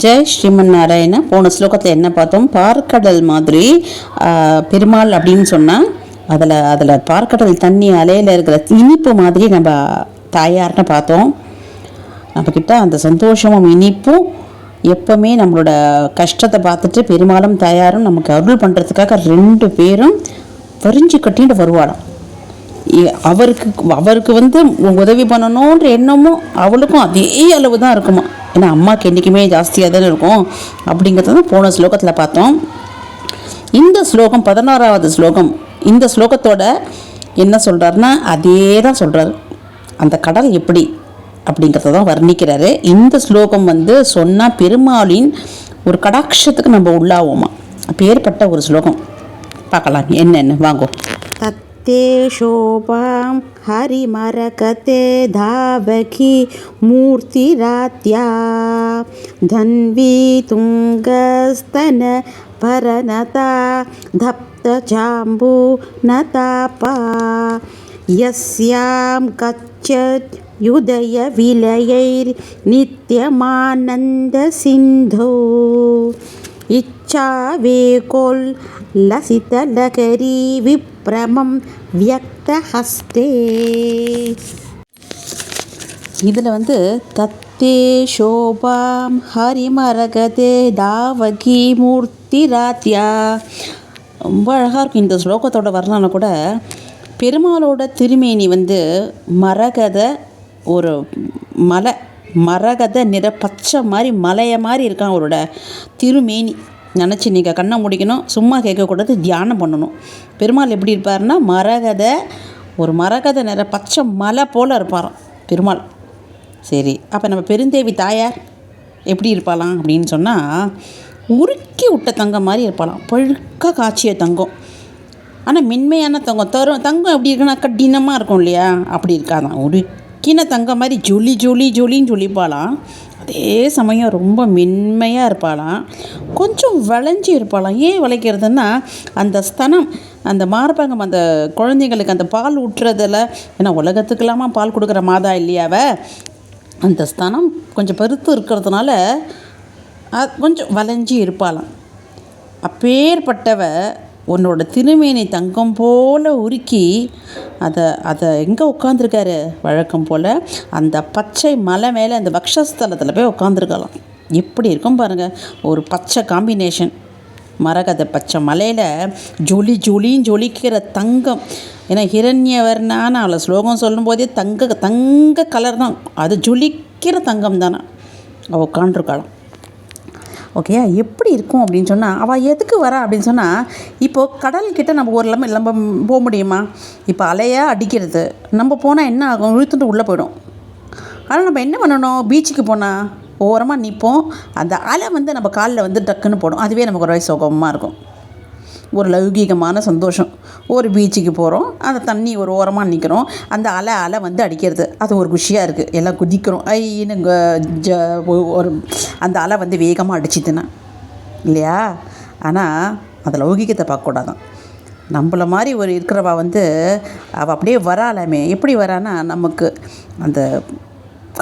ஜெய் ஸ்ரீமன் நாராயண. போன ஸ்லோகத்தில் என்ன பார்த்தோம்? பார்க்கடல் மாதிரி பெருமாள் அப்படின்னு சொன்னால் அதில் பார்க்கடல் தண்ணி அலையில் இருக்கிற இனிப்பு மாதிரி நம்ம தாயார்னு பார்த்தோம். நம்மக்கிட்ட அந்த சந்தோஷமும் இனிப்பும் எப்பவுமே நம்மளோட கஷ்டத்தை பார்த்துட்டு பெருமாளும் தாயாரும் நமக்கு அருள் பண்ணுறதுக்காக ரெண்டு பேரும் வரிஞ்சு கட்டிட்டு வருவாளாம். அவருக்கு உதவி பண்ணணுன்ற எண்ணமும் அவளுக்கும் அதே அளவு தான் இருக்குமா. ஏன்னா அம்மாவுக்கு என்றைக்குமே ஜாஸ்தியாக தானே இருக்கும். அப்படிங்கிறத தான் போன ஸ்லோகத்தில் பார்த்தோம். இந்த ஸ்லோகம் 16வது ஸ்லோகம். இந்த ஸ்லோகத்தோட என்ன சொல்கிறாருன்னா அதே தான் சொல்கிறாரு. அந்த கடல் எப்படி அப்படிங்கிறத தான் வர்ணிக்கிறாரு. இந்த ஸ்லோகம் சொன்னால் பெருமாளின் ஒரு கடாட்சத்துக்கு நம்ம உள்ளாவோமா. அப்பேற்பட்ட ஒரு ஸ்லோகம். பார்க்கலாம் என்னென்னு வாங்கோ. தத்தே சோபாம் ஹரிமரகதே தாவகி மூர்த்திராத்யா தன்வி துங்கஸ்தன பரநதா தப்த ஜாம்பூ நதாபா யஸ்யாம் கச்சத் யுதய விலயைர் நித்யமானந்த சிந்தோ இச்சாவேகோல் லசிதலகரி விப்ரமம் வியக்தஹஸ்தே. இதில் தத்தே சோபாம் ஹரிமரகதே தாவகி மூர்த்திராத்யா ரொம்ப அழகாக இருக்கும். இந்த ஸ்லோகத்தோட வர்ணனை கூட பெருமாளோட திருமேனி மரகத ஒரு மரகத நிற பச்சை மாதிரி மலைய மாதிரி இருக்கான் அவரோட திருமேனி. நினச்சி நீங்கள் கண்ணை முடிக்கணும், சும்மா கேட்கக்கூடாது, தியானம் பண்ணணும். பெருமாள் எப்படி இருப்பார்னா ஒரு மரகத நிற பச்சை மலை போல் இருப்பாராம் பெருமாள். சரி, அப்போ நம்ம பெருந்தேவி தாயார் எப்படி இருப்பாளாம் அப்படின்னு சொன்னால் உருக்கி விட்ட தங்கம் மாதிரி இருப்பாளாம். பழுக்க காய்ச்சிய தங்கம், ஆனால் மென்மையான தங்கம் எப்படி இருக்குன்னா கடினமாக இருக்கும் இல்லையா, அப்படி இருக்காதான். உருக்கின தங்கம் மாதிரி ஜொலின்னு ஜொலிப்பாளாம். அதே சமயம் ரொம்ப மென்மையாக இருப்பாளாம். கொஞ்சம் வளைஞ்சி இருப்பாளாம். ஏன் வளைக்கிறதுன்னா அந்த ஸ்தனம், அந்த மார்பகம், அந்த குழந்தைங்களுக்கு அந்த பால் ஊட்டுறதில், ஏன்னா உலகத்துக்கெல்லாமா பால் கொடுக்குற மாதா இல்லையாவ, அந்த ஸ்தனம் கொஞ்சம் பெருத்து இருக்கிறதுனால கொஞ்சம் வளைஞ்சி இருப்பாளாம். அப்பேற்பட்டவ உன்னோட திருமேனி தங்கம் போல் உருக்கி அதை எங்கே உட்காந்துருக்காரு வழக்கம் போல் அந்த பச்சை மலை மேலே அந்த வக்ஷஸ்தலத்தில் போய் உட்காந்துருக்கலாம். எப்படி இருக்கும் பாருங்கள், ஒரு பச்சை காம்பினேஷன். மரகத பச்சை மலையில் ஜொலின்னு ஜொலிக்கிற தங்கம். ஏன்னா ஹிரண்யவர்ணான்னு அவளை ஸ்லோகம் சொல்லும்போதே தங்க கலர் தான், அது ஜொலிக்கிற தங்கம் தானே அவள் உட்காண்ட்ருக்கலாம். ஓகேயா, எப்படி இருக்கும் அப்படின்னு சொன்னால் அவள் எதுக்கு வரா அப்படின்னு சொன்னால், இப்போது கடல்கிட்ட நம்ம ஒரு நம்ம போக முடியுமா? இப்போ அலையாக அடிக்கிறது, நம்ம போனால் என்ன ஆகும்? இழுத்துட்டு உள்ளே போயிடும். ஆனால் நம்ம என்ன பண்ணணும்? பீச்சுக்கு போனால் ஓரமாக நிற்போம், அந்த அலை நம்ம காலில் டக்குன்னு போடும். அதுவே நமக்கு ஒரு சுகமாக இருக்கும், ஒரு லௌகீகமான சந்தோஷம். ஒரு பீச்சுக்கு போகிறோம், அந்த தண்ணி ஒரு ஓரமாக நிற்கிறோம், அந்த அலை அடிக்கிறது, அது ஒரு குஷியாக இருக்குது. எல்லாம் குதிக்கிறோம், ஐன்னு ஒரு அந்த அலை வேகமாக அடிச்சுதுன்னா இல்லையா. ஆனால் அந்த லௌகீகத்தை பார்க்கக்கூடாதான். நம்மள மாதிரி ஒரு இருக்கிறவா அவள் அப்படியே வராலாமே. எப்படி வரான்னா, நமக்கு அந்த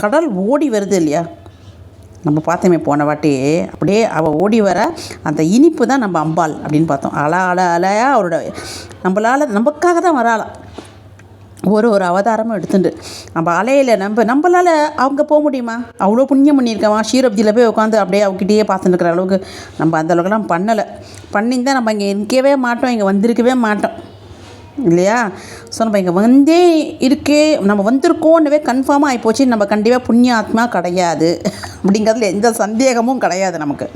கடல் ஓடி வருது இல்லையா, நம்ம பார்த்தோமே போன வாட்டி, அப்படியே அவள் ஓடி வர அந்த இனிப்பு தான் நம்ம அம்பாள் அப்படின்னு பார்த்தோம். அலையாக அவரோட நமக்காக தான் வராளாம். ஒரு அவதாரமும் எடுத்துட்டு நம்ம அலையில் நம்மளால் அவங்க போக முடியுமா? அவ்வளோ புண்ணியம் பண்ணியிருக்கவன் ஷீரப்தியில் போய் உட்காந்து அப்படியே அவகிட்டே பார்த்துட்டு இருக்கிற அளவுக்கு நம்ம அந்த அளவுக்குலாம் பண்ணியிருந்தால் நம்ம இங்கே இருக்கவே மாட்டோம், இங்கே வந்திருக்கவே மாட்டோம் இல்லையா. ஸோ நம்ம இங்கே நம்ம வந்திருக்கோன்னவே கன்ஃபார்மாக ஆகிப்போச்சு. நம்ம கண்டிப்பாக புண்ணிய ஆத்மா கிடையாது அப்படிங்கிறதுல எந்த சந்தேகமும் கிடையாது நமக்கு.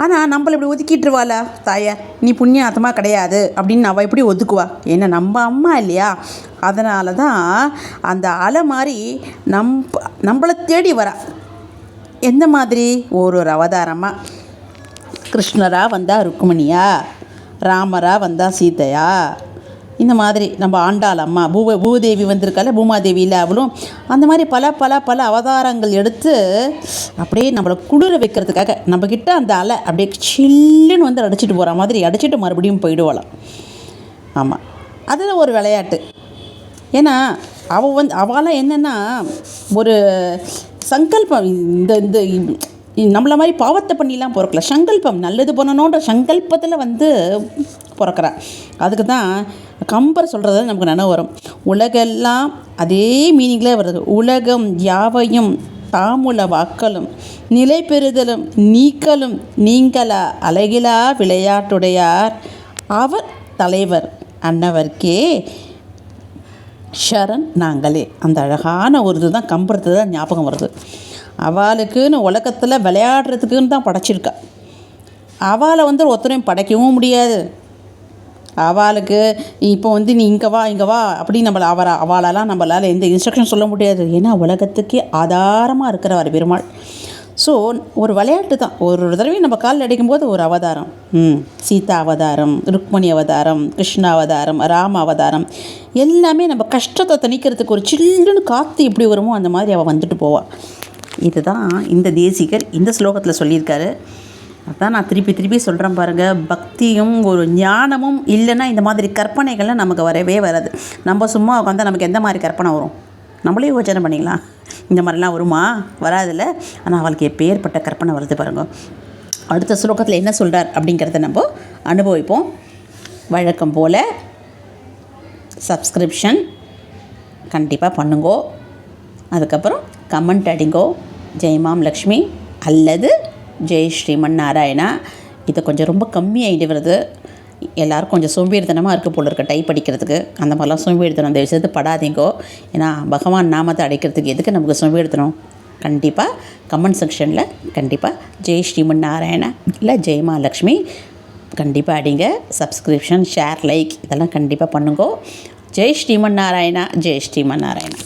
ஆனால் நம்மளை இப்படி ஒதுக்கிட்டுருவாளா தாயார், நீ புண்ணிய ஆத்மா கிடையாது அப்படின்னு அவள் எப்படி ஒதுக்குவா? ஏன்னா நம்ம அம்மா இல்லையா. அதனால தான் அந்த அலை மாதிரி நம்மளை தேடி வரா. எந்த மாதிரி? ஒரு அவதாரமாக கிருஷ்ணராக வந்தால் ருக்மிணியா, ராமராக வந்தால் சீதையா, இந்த மாதிரி நம்ம ஆண்டாள் அம்மா பூதேவி வந்திருக்கால, பூமாதேவி இல்லை அவளும், அந்த மாதிரி பல அவதாரங்கள் எடுத்து அப்படியே நம்மளை குளிர வைக்கிறதுக்காக நம்மக்கிட்ட அந்த அலை அப்படியே சில்லுன்னு அடிச்சிட்டு போகிற மாதிரி அடிச்சுட்டு மறுபடியும் போயிடுவாளாம். ஆமாம், அதில் ஒரு விளையாட்டு. ஏன்னா அவளால் என்னென்னா ஒரு சங்கல்பம், இந்த நம்மள மாதிரி பாவத்தை பண்ணிலாம் பிறக்கல, சங்கல்பம் நல்லது பண்ணணுன்ற சங்கல்பத்தில் வந்து பிறக்கிறா. அதுக்கு தான் கம்பர் சொல்கிறது நமக்கு நினைவு வரும். உலகெல்லாம் அதே மீனிங்கில் வருது. உலகம் யாவையும் தாமுல வாக்கலும் நிலை பெறுதலும் நீக்கலும் நீங்களா அழகிலா விளையாட்டுடையார் அவர் தலைவர் அன்னவர்க்கே ஷரண் நாங்களே. அந்த அழகான ஒரு இதுதான் கம்புறது தான் ஞாபகம் வருது. அவளுக்குன்னு உலகத்தில் விளையாடுறதுக்குன்னு தான் படைச்சிருக்கா. அவளை வந்து ஒருத்தரையும் படைக்கவும் முடியாது. அவளுக்கு இப்போ வந்து நீ இங்கே வா அப்படின்னு அவளாலாம் நம்மளால் எந்த இன்ஸ்ட்ரக்ஷன் சொல்ல முடியாது. ஏன்னா உலகத்துக்கே ஆதாரமாக இருக்கிறவர் பெருமாள். ஸோ ஒரு விளையாட்டு தான். ஒரு தடவையும் நம்ம காலில் அடிக்கும்போது ஒரு அவதாரம், சீதா அவதாரம், ருக்மணி அவதாரம், கிருஷ்ண அவதாரம், ராம அவதாரம், எல்லாமே நம்ம கஷ்டத்தை தணிக்கிறதுக்கு ஒரு சில்லுன்னு காற்று எப்படி வருமோ அந்த மாதிரி அவள் வந்துட்டு போவாள். இதுதான் இந்த தேசிகர் இந்த ஸ்லோகத்தில் சொல்லியிருக்காரு. அதான் நான் திருப்பி சொல்கிறேன் பாருங்கள். பக்தியும் ஒரு ஞானமும் இல்லைன்னா இந்த மாதிரி கற்பனைகள்லாம் நமக்கு வரவே வராது. நம்ம சும்மா உட்காந்தா நமக்கு எந்த மாதிரி கற்பனை வரும்? நம்மளே யோசனை பண்ணிக்கலாம், இந்த மாதிரிலாம் வருமா? வராதில்ல. ஆனால் அவளுக்கு எப்பேற்பட்ட கற்பனை வருது பாருங்க. அடுத்த ஸ்லோகத்தில் என்ன சொல்கிறார் அப்படிங்கிறத நம்ம அனுபவிப்போம். வழக்கம் போல் சப்ஸ்கிரிப்ஷன் கண்டிப்பாக பண்ணுங்கோ. அதுக்கப்புறம் கமெண்ட் அடிங்கோ, ஜெய்மாம் லக்ஷ்மி அல்லது ஜெய் ஸ்ரீமன் நாராயணா. இது கொஞ்சம் ரொம்ப கம்மியாகிட்டு வருது. எல்லோரும் கொஞ்சம் சோம்பேறித்தனமாக இருக்க போல இருக்க டைப் அடிக்கிறதுக்கு. அந்த மாதிரிலாம் சோம்பேறித்தனம் அந்த விஷயத்து படாதீங்கோ. ஏன்னா பகவான் நாமத்தை அடைக்கிறதுக்கு எதுக்கு நமக்கு சோம்பேறித்தனம்? கண்டிப்பாக கமெண்ட் செக்ஷனில் கண்டிப்பாக ஜெய் ஸ்ரீமன் நாராயணா இல்லை ஜெய்மா லக்ஷ்மி கண்டிப்பாக அடிங்க. சப்ஸ்கிரிப்ஷன், ஷேர், லைக் இதெல்லாம் கண்டிப்பாக பண்ணுங்கோ. ஜெய் ஸ்ரீமன் நாராயணா, ஜெய் ஸ்ரீமன் நாராயணா.